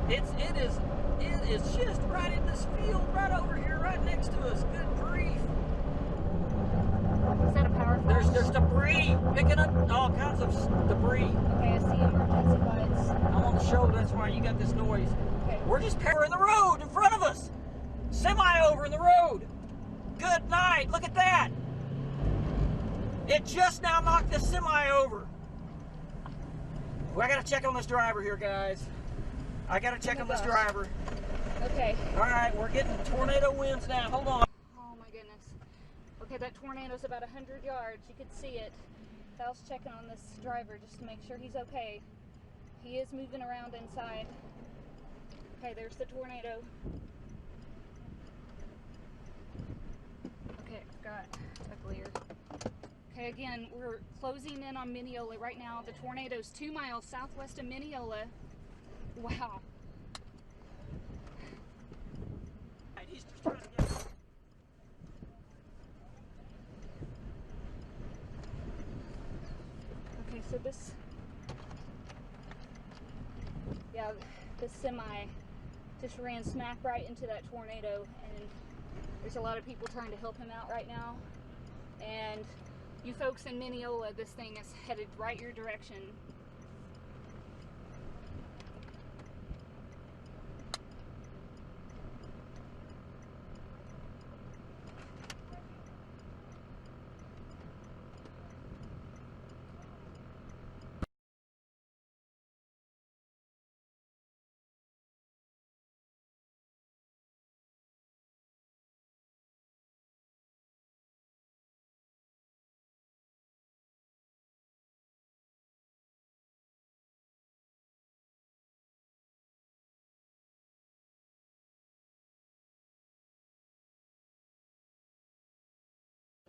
It is just right in this field, right over here, right next to us. Good grief. Is that a power flash? There's debris, picking up all kinds of debris. Okay, I see emergency lights. I'm on the shoulder, that's why you got this noise. Okay. We're just in the road in front of us. Semi over in the road. Good night, look at that. It just now knocked the semi over. Well, I gotta check on this driver here, guys. I gotta check on this driver. Okay. All right, we're getting tornado winds now. Hold on. Oh my goodness. Okay, that tornado's about 100 yards. You could see it. I was checking on this driver just to make sure he's okay. He is moving around inside. Okay, there's the tornado. Okay, got a clear. Okay, again, we're closing in on Minneola right now. The tornado's 2 miles southwest of Minneola. Wow. He's just trying to get... Okay, so this semi just ran smack right into that tornado, and there's a lot of people trying to help him out right now. And you folks in Minneola, this thing is headed right your direction.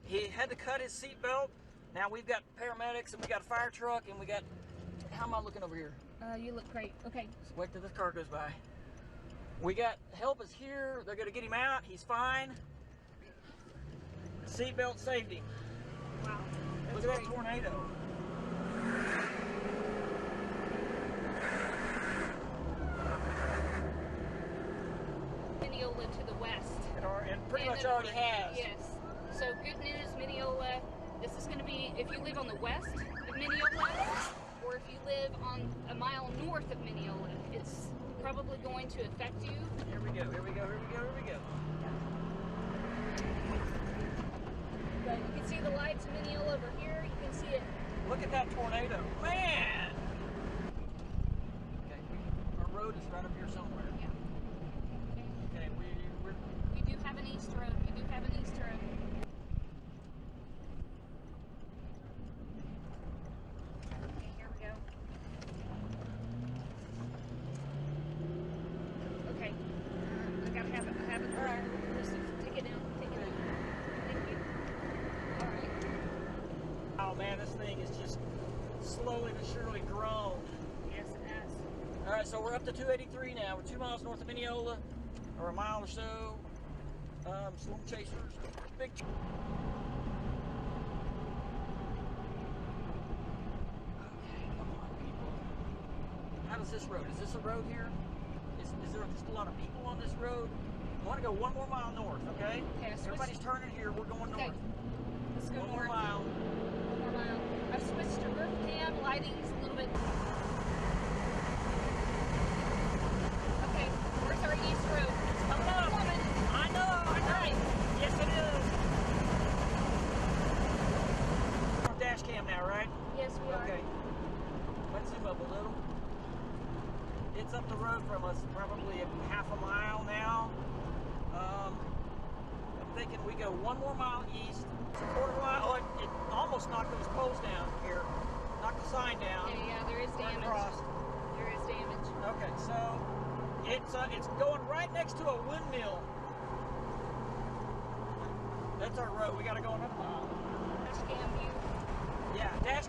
He had to cut his seatbelt. Now we've got paramedics and we got a fire truck and we got... How am I looking over here? You look great. Okay. Just wait till this car goes by. We got help is here. They're gonna get him out. He's fine. Seatbelt saved him. Wow. Look at that tornado. Minneola to the west. And pretty much already has. Yes. So good news, Minneola. This is going to be, if you live on the west of Minneola, or if you live on a mile north of Minneola, it's probably going to affect you. Here we go, here we go, here we go, here we go. But you can see the lights of Minneola over here. You can see it. Look at that tornado. Man! Okay, our road is right up here somewhere. Yeah. Okay, we're... You do have an east road. You do have an east road. Okay, here we go. Okay. I gotta have it. I have it. All right. Just take it down. Take it down. Thank you. All right. Oh man, this thing is just slowly but surely grown. Yes, it has. All right, so we're up to 283 now. We're 2 miles north of Minneola, or a mile or so. Storm chasers, big. Okay, come on, people. How does this road? Is this a road here? Is there just a lot of people on this road? I want to go 1 more mile north, okay? Okay, Everybody's turning here. We're going north. Okay. Let's go 1 more north. mile. 1 more mile. I've switched to roof cam. Lighting's a little bit. Okay, where's our east road? It's coming up. I know. Right. Yes, it is. On dash cam now, right? Yes, we are. Okay. Let's zoom up a little. It's up the road from us, probably half a mile now. I'm thinking we go 1 more mile east. It's a quarter mile. Oh, it almost knocked those poles down here. Knocked the sign down. Yeah, there is damage. Across. There is damage. Okay, so it's going right next to a windmill. That's our road. We got to go another mile. Dash cam view. Yeah, dash